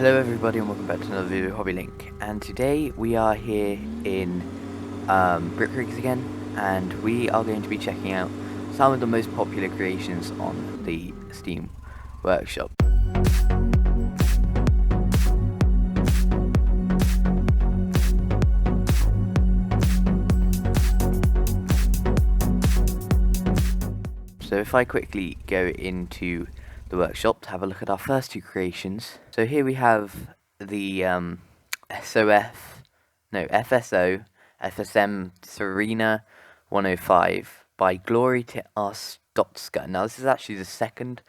Hello everybody and welcome back to another video of Hobby Link, and today we are here in Brickville again, and we are going to be checking out some of the most popular creations on the Steam workshop. So if I quickly go into the workshop to have a look at our first two creations. So here we have the FSO FSM Sarena 105 by Glory to Us Dotska. Now this is actually the second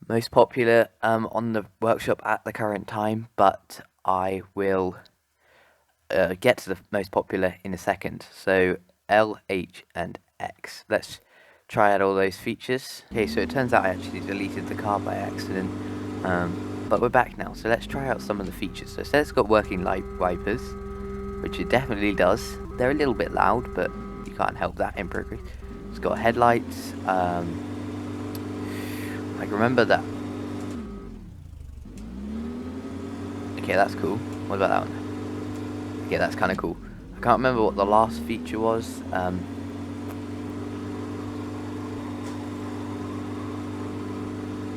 most popular on the workshop at the current time, but I will get to the most popular in a second. So L, H, and X. Let's try out all those features. Okay, so it turns out I actually deleted the car by accident, but we're back now, so let's try out some of the features. So it says it's got working light wipers, which it definitely does. They're a little bit loud, but you can't help that in progress. It's got headlights. I remember that. Okay, that's cool. What about that one? Okay, that's kind of cool. I can't remember what the last feature was.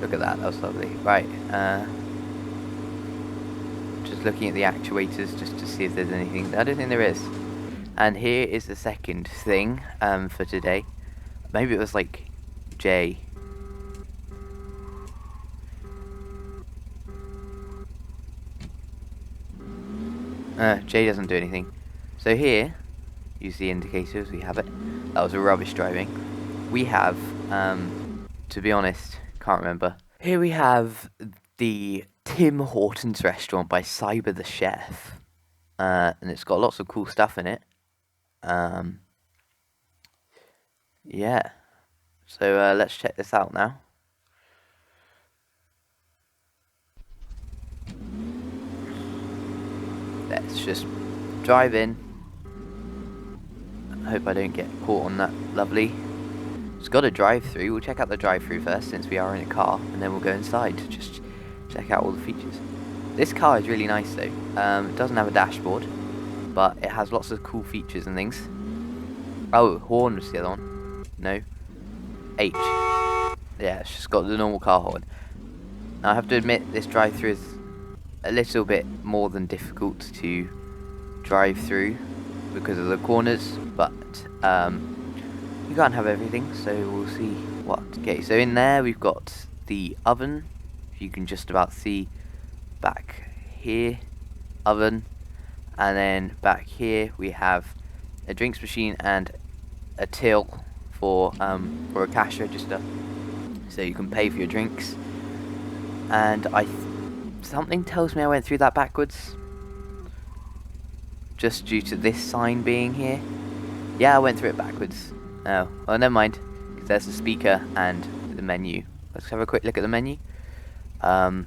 Look at that, that was lovely. Right, just looking at the actuators just to see if there's anything. I don't think there is. And here is the second thing for today. Maybe it was like J. J doesn't do anything. So here, use the indicators, we have it. That was a rubbish driving. We have, to be honest, can't remember. Here we have the Tim Hortons restaurant by Cyber the Chef. And it's got lots of cool stuff in it. Yeah. So let's check this out now. Let's just drive in. I hope I don't get caught on that. Lovely. It's got a drive-through. We'll check out the drive-through first since we are in a car, and then we'll go inside to just check out all the features. This car is really nice though. It doesn't have a dashboard, but it has lots of cool features and things. Oh, horn was the other one. No. H. Yeah, it's just got the normal car horn. Now I have to admit this drive-through is a little bit more than difficult to drive through because of the corners, but you can't have everything, so we'll see what. Okay, so in there we've got the oven. You can just about see back here, oven, and then back here we have a drinks machine and a till for a cash register, so you can pay for your drinks. And something tells me I went through that backwards, just due to this sign being here. Yeah, I went through it backwards. Oh, well, never mind, because there's the speaker and the menu. Let's have a quick look at the menu. There's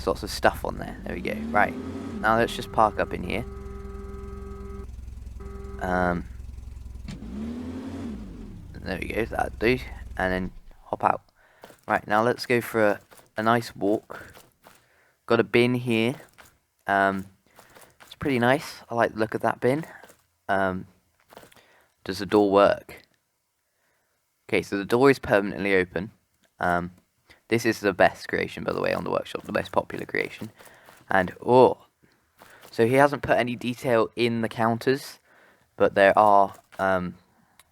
lots of stuff on there. There we go. Right, now let's just park up in here. There we go, that'll do. And then hop out. Right, now let's go for a nice walk. Got a bin here. It's pretty nice. I like the look of that bin. Does the door work? Okay, so the door is permanently open. This is the best creation, by the way, on the workshop, the most popular creation. And, oh, so he hasn't put any detail in the counters, but there are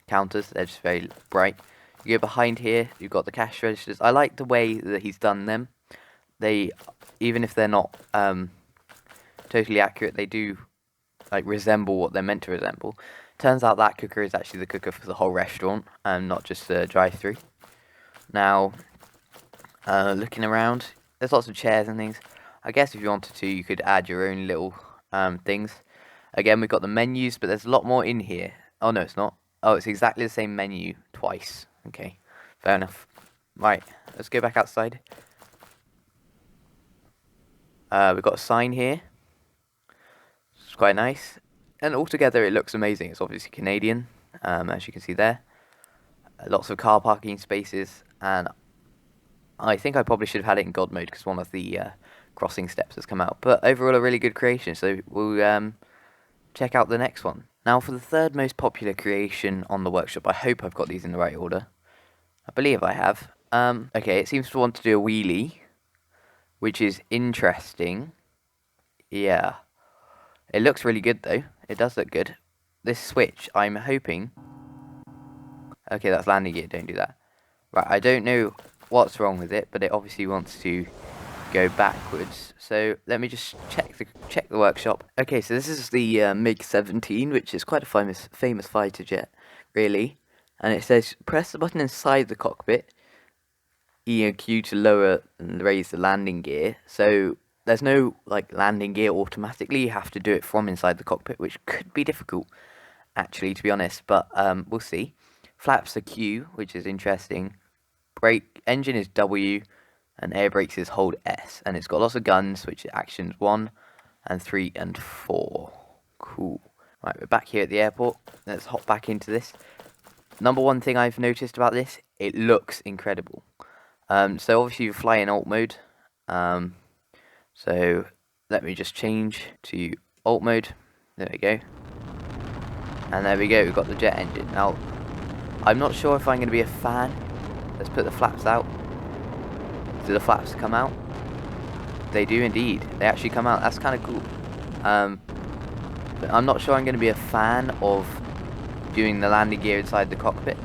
counters. They're just very bright. You go behind here, you've got the cash registers. I like the way that he's done them. They, even if they're not totally accurate, they do like resemble what they're meant to resemble. Turns out that cooker is actually the cooker for the whole restaurant, and not just the drive-through. Now, looking around, there's lots of chairs and things. I guess if you wanted to, you could add your own little things. Again, we've got the menus, but there's a lot more in here. Oh no, it's not. Oh, it's exactly the same menu twice. Okay, fair enough. Right, let's go back outside. We've got a sign here. It's quite nice. And altogether it looks amazing. It's obviously Canadian, as you can see there. Lots of car parking spaces, and I think I probably should have had it in God mode because one of the crossing steps has come out. But overall, a really good creation. So we'll check out the next one. Now, for the third most popular creation on the workshop, I hope I've got these in the right order. I believe I have. Okay, it seems to want to do a wheelie, which is interesting. Yeah. It looks really good, though. It does look good. This switch, I'm hoping... Okay, that's landing gear. Don't do that. Right, I don't know what's wrong with it, but it obviously wants to go backwards. So let me just check the workshop. Okay, so this is the MiG-17, which is quite a famous fighter jet, really. And it says press the button inside the cockpit, E and Q to lower and raise the landing gear. So there's no like landing gear automatically. You have to do it from inside the cockpit, which could be difficult, actually, to be honest. But we'll see. Flaps are Q, which is interesting. Brake engine is W, and air brakes is hold S. And it's got lots of guns, which are actions 1 and 3 and 4. Cool. Right, we're back here at the airport. Let's hop back into this. Number one thing I've noticed about this, it looks incredible. So obviously you fly in alt mode. So let me just change to alt mode. There we go. And there we go, we've got the jet engine. Now, I'm not sure if I'm going to be a fan. Let's put the flaps out. Do the flaps come out? They do indeed. They actually come out. That's kind of cool. But I'm not sure I'm going to be a fan of doing the landing gear inside the cockpit.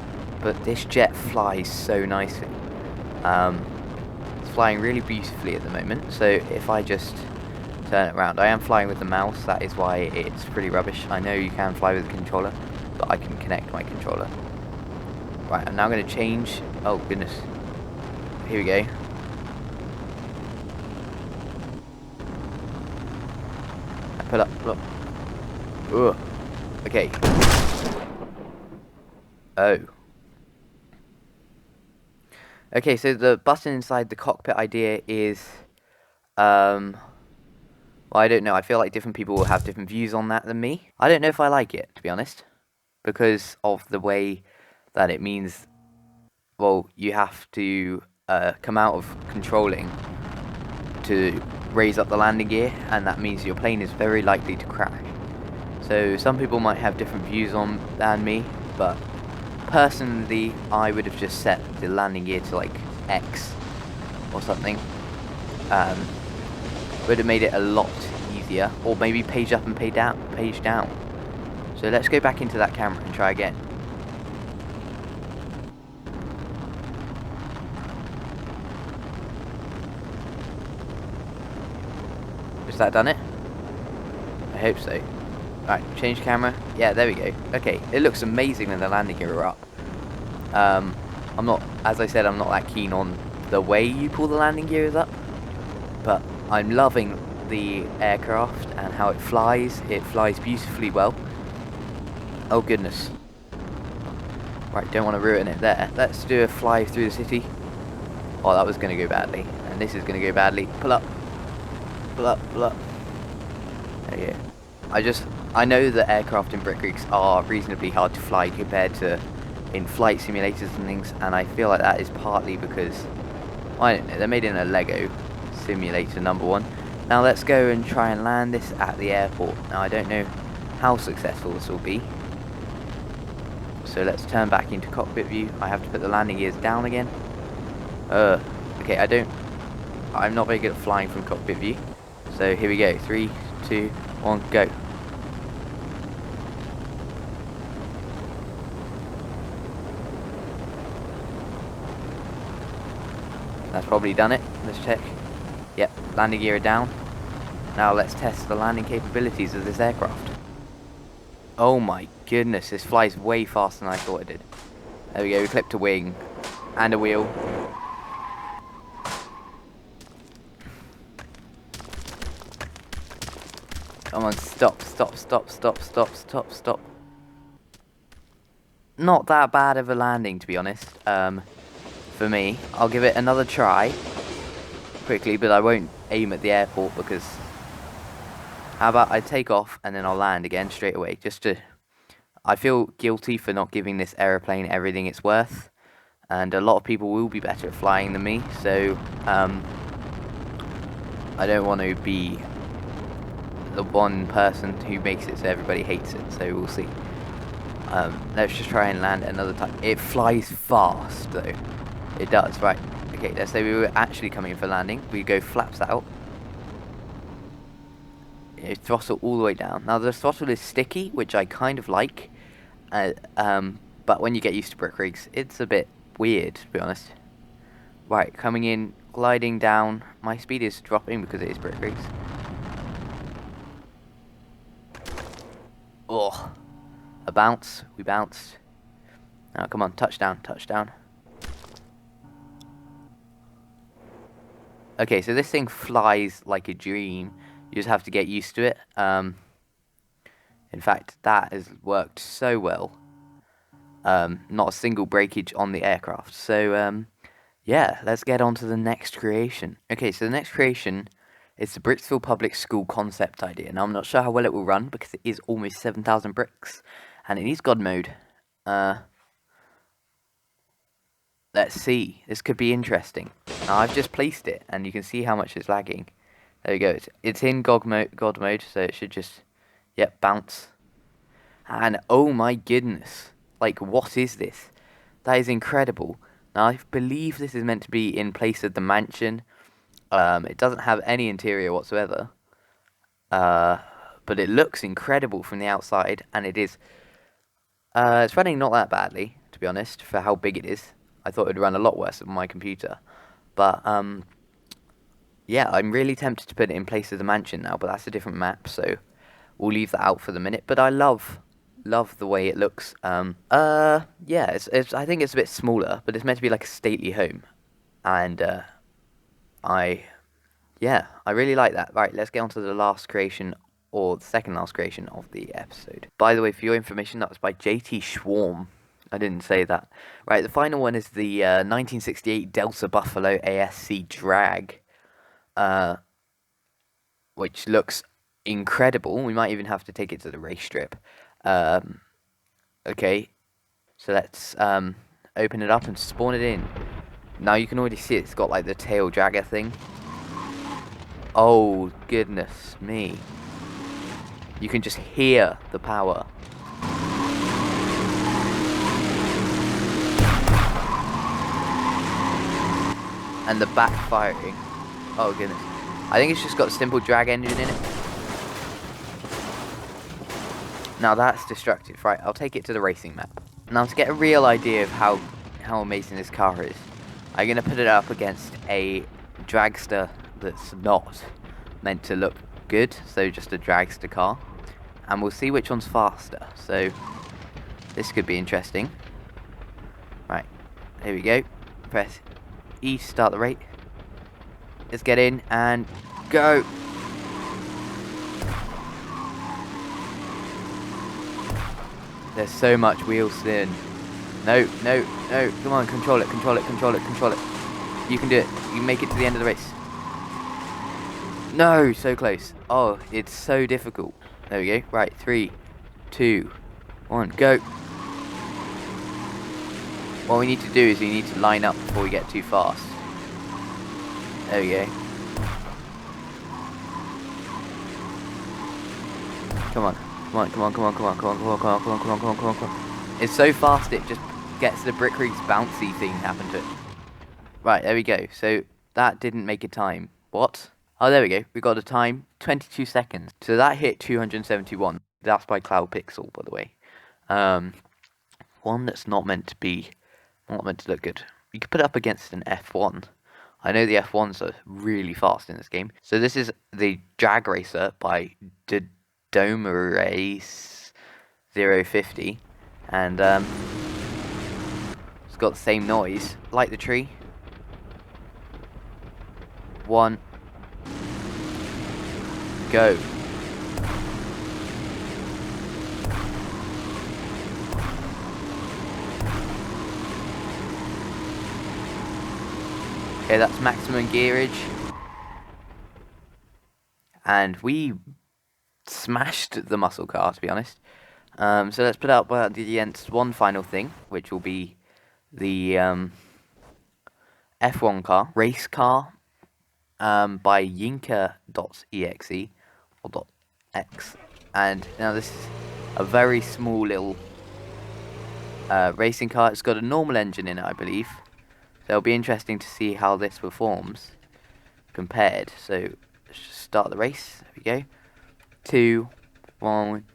But this jet flies so nicely. It's flying really beautifully at the moment. So if I just turn it around, I am flying with the mouse. That is why it's pretty rubbish. I know you can fly with the controller, but I can connect my controller. Right, I'm now going to change. Oh, goodness. Here we go. I pull up. Ugh. Okay. Oh. Okay, so the button inside the cockpit idea is... well, I don't know. I feel like different people will have different views on that than me. I don't know if I like it, to be honest. Because of the way that it means, well, you have to come out of controlling to raise up the landing gear, and that means your plane is very likely to crash. So some people might have different views on than me, but personally I would have just set the landing gear to like X or something. Would have made it a lot easier, or maybe page up and page down. So let's go back into that camera and try again. Has that done it? I hope so. Right, change camera. Yeah, there we go. Okay, it looks amazing when the landing gear are up. I'm not, as I said, I'm not that keen on the way you pull the landing gears up, but I'm loving the aircraft and how it flies. It flies beautifully well. Oh goodness. Right, don't want to ruin it there. Let's do a fly through the city. Oh, that was going to go badly. And this is going to go badly. Pull up. Pull up, pull up. There you go. I know that aircraft in Brickville are reasonably hard to fly compared to in flight simulators and things, and I feel like that is partly because, I don't know, they're made in a Lego simulator, number one. Now let's go and try and land this at the airport. Now I don't know how successful this will be. So let's turn back into cockpit view. I have to put the landing gears down again. Okay, I'm not very good at flying from cockpit view. So here we go, 3, 2, 1, go. That's probably done it. Let's check. Yep, landing gear down. Now let's test the landing capabilities of this aircraft. Oh my goodness, this flies way faster than I thought it did. There we go, we clipped a wing and a wheel. Come on, stop. Not that bad of a landing, to be honest. For me, I'll give it another try quickly, but I won't aim at the airport because how about I take off and then I'll land again straight away, just to... I feel guilty for not giving this aeroplane everything it's worth. and a lot of people will be better at flying than me, so I don't want to be the one person who makes it so everybody hates it, so we'll see. Let's just try and land another time. It flies fast though. It does, right. Okay, let's say we were actually coming in for landing. We go flaps out. Throttle all the way down. Now the throttle is sticky, which I kind of like. But when you get used to brick rigs, it's a bit weird, to be honest. Right, coming in, gliding down. My speed is dropping because it is brick rigs. Oh, a bounce. We bounced. Now, come on, touchdown, touchdown. Okay, so this thing flies like a dream. You just have to get used to it. In fact, that has worked so well. Not a single breakage on the aircraft. So, yeah, let's get on to the next creation. Okay, so the next creation is the Brickville Public School concept idea. Now, I'm not sure how well it will run because it is almost 7,000 bricks. And it needs God mode. Let's see. This could be interesting. Now, I've just placed it, and you can see how much it's lagging. There we go. It's in God mode, so it should just, yep, bounce. And oh my goodness. Like, what is this? That is incredible. Now, I believe this is meant to be in place of the mansion. It doesn't have any interior whatsoever. But it looks incredible from the outside, and it is. It's running not that badly, to be honest, for how big it is. I thought it would run a lot worse on my computer. But, yeah, I'm really tempted to put it in place of the mansion now, but that's a different map, so we'll leave that out for the minute. But I love the way it looks. Yeah, I think it's a bit smaller, but it's meant to be like a stately home. And, I really like that. Right, let's get on to the last creation, or the second last creation of the episode. By the way, for your information, that was by JT Schwarm. I didn't say that. Right, the final one is the 1968 Delta Buffalo ASC Drag, which looks incredible. We might even have to take it to the race strip. Okay, so let's open it up and spawn it in. Now you can already see it's got like the tail dragger thing. Oh, goodness me. You can just hear the power. And the backfiring. Oh, goodness. I think it's just got a simple drag engine in it. Now that's destructive. Right, I'll take it to the racing map. Now to get a real idea of how amazing this car is, I'm going to put it up against a dragster that's not meant to look good, so just a dragster car, and we'll see which one's faster. So this could be interesting. Right, here we go. Press E to start the rate. Let's get in and go. There's so much wheel spin. No, no, no. Come on, control it, control it, control it, control it. You can do it. You can make it to the end of the race. No, so close. Oh, it's so difficult. There we go. Right, 3, 2, 1, go. What we need to do is we need to line up before we get too fast. There we go. Come on. Come on, come on, come on, come on, come on, come on, come on, come on, come on, come on, come on, come on. It's so fast it just gets the Brick Rig's bouncy thing happen to it. Right, there we go. So that didn't make a time. What? Oh, there we go. We got a time, 22 seconds. So that hit 271. That's by Cloud Pixel, by the way. One that's not meant to look good. You could put it up against an F1. I know the F1s are really fast in this game. So this is the Drag Racer by Embraer 050, and it's got the same noise. Like the tree. 1, go. Okay, that's maximum gearage. And we smashed the muscle car, to be honest. So let's put up against one final thing, which will be the F1 car, race car, by Yinka.exe or .x, and now this is a very small little racing car. It's got a normal engine in it, I believe. So it'll be interesting to see how this performs compared. So let's just start the race. There we go. 2, 1.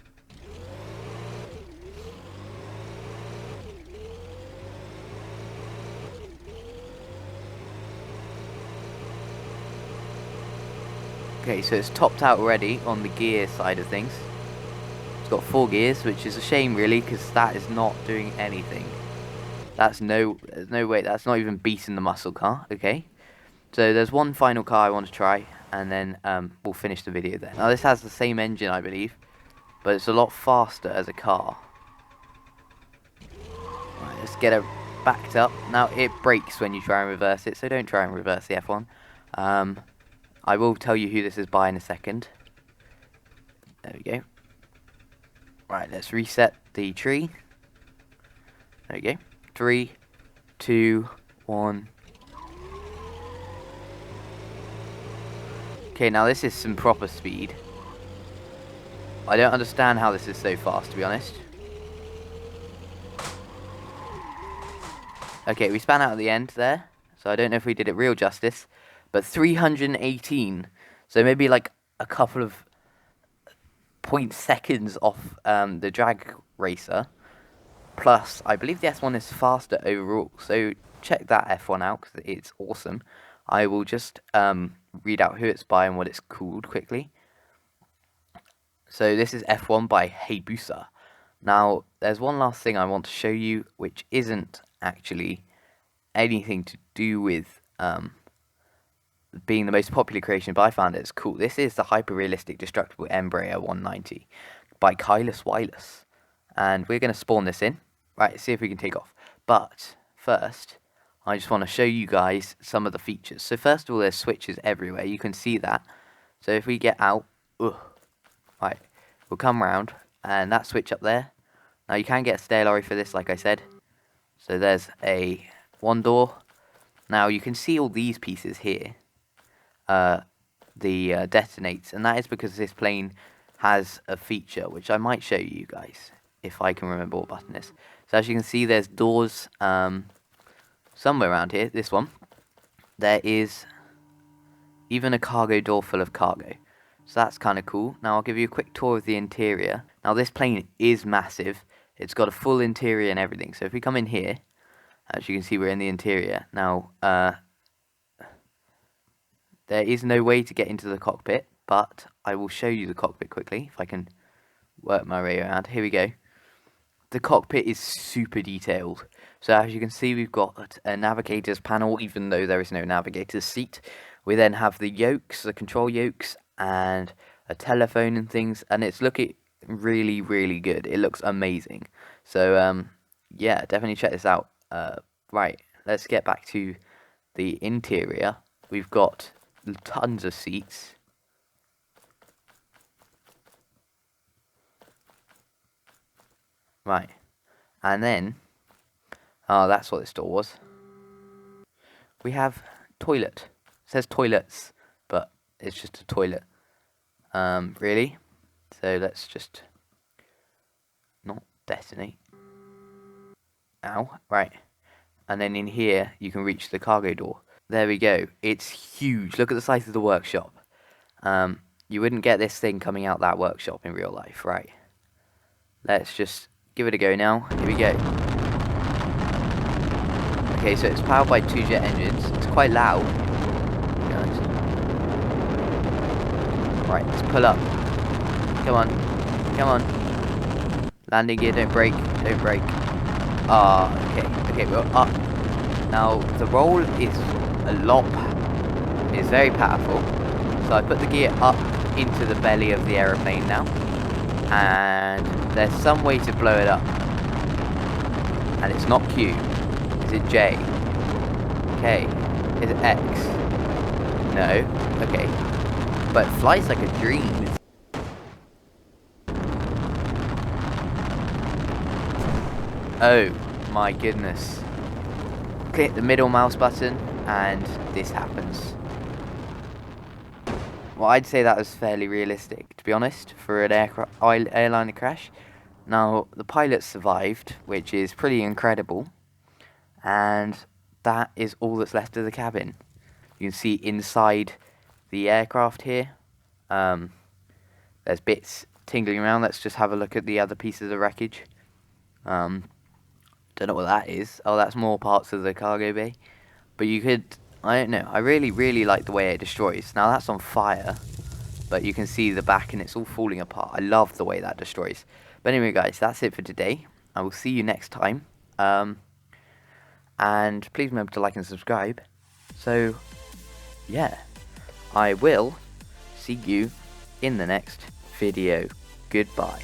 Okay, so it's topped out already on the gear side of things. It's got 4 gears, which is a shame really, because that is not doing anything. There's no way, that's not even beating the muscle car. Okay, so there's one final car I want to try, and then we'll finish the video there. Now this has the same engine, I believe, but it's a lot faster as a car. Right, let's get it backed up. Now it brakes when you try and reverse it, so don't try and reverse the F1. I will tell you who this is by in a second. There we go. Right, let's reset the tree. There we go. 3, 2, 1. Okay, now this is some proper speed. I don't understand how this is so fast, to be honest. Okay, we span out at the end there, so I don't know if we did it real justice, but 318. So maybe like a couple of seconds off the drag racer. Plus, I believe the S1 is faster overall, so check that F1 out because it's awesome. I will just read out who it's by and what it's called quickly. So this is F1 by Hayabusa. Now, there's one last thing I want to show you, which isn't actually anything to do with being the most popular creation, but I found it's cool. This is the hyper-realistic destructible Embraer 190 by Kylus Wireless. And we're going to spawn this in. Right, see if we can take off. But first, I just want to show you guys some of the features. So first of all, there's switches everywhere. You can see that. So if we get out, right, we'll come round, and that switch up there. Now you can get a stair lorry for this, like I said. So there's a one door. Now you can see all these pieces here. Detonates, and that is because this plane has a feature which I might show you guys if I can remember what button is. So as you can see, there's doors somewhere around here. This one. There is even a cargo door full of cargo. So that's kind of cool. Now I'll give you a quick tour of the interior. Now this plane is massive. It's got a full interior and everything. So if we come in here, as you can see, we're in the interior. Now there is no way to get into the cockpit, but I will show you the cockpit quickly if I can work my way around. Here we go. The cockpit is super detailed. So as you can see, we've got a navigator's panel, even though there is no navigator's seat. We then have the yokes, the control yokes, and a telephone and things, and it's looking really, really good. It looks amazing. So yeah, definitely check this out. Right, let's get back to the interior. We've got tons of seats. Right, and then, oh, that's what this door was. We have toilet. It says toilets, but it's just a toilet. Really? So let's just not detonate. Ow, right. And then in here, you can reach the cargo door. There we go. It's huge. Look at the size of the workshop. You wouldn't get this thing coming out that workshop in real life, right? Let's just give it a go now. Here we go. Okay, so it's powered by 2 jet engines. It's quite loud. Right, let's pull up. Come on. Come on. Landing gear, don't brake. Don't brake. Ah, okay. Okay, we're up. Now, the roll is is very powerful. So I put the gear up into the belly of the aeroplane now. And there's some way to blow it up. And it's not Q. Is it J? K? Is it X? No. Okay. But it flies like a dream. Oh my goodness. click the middle mouse button and this happens. Well, I'd say that was fairly realistic, to be honest, for an airliner crash. Now, the pilot survived, which is pretty incredible, and that is all that's left of the cabin. You can see inside the aircraft here, there's bits tingling around. Let's just have a look at the other pieces of wreckage. Don't know what that is. Oh, that's more parts of the cargo bay. But you could, I don't know, I really like the way it destroys. Now that's on fire, but you can see the back and it's all falling apart. I love the way that destroys. But anyway guys, that's it for today. I will see you next time. And please remember to like and subscribe. So, yeah, I will see you in the next video. Goodbye.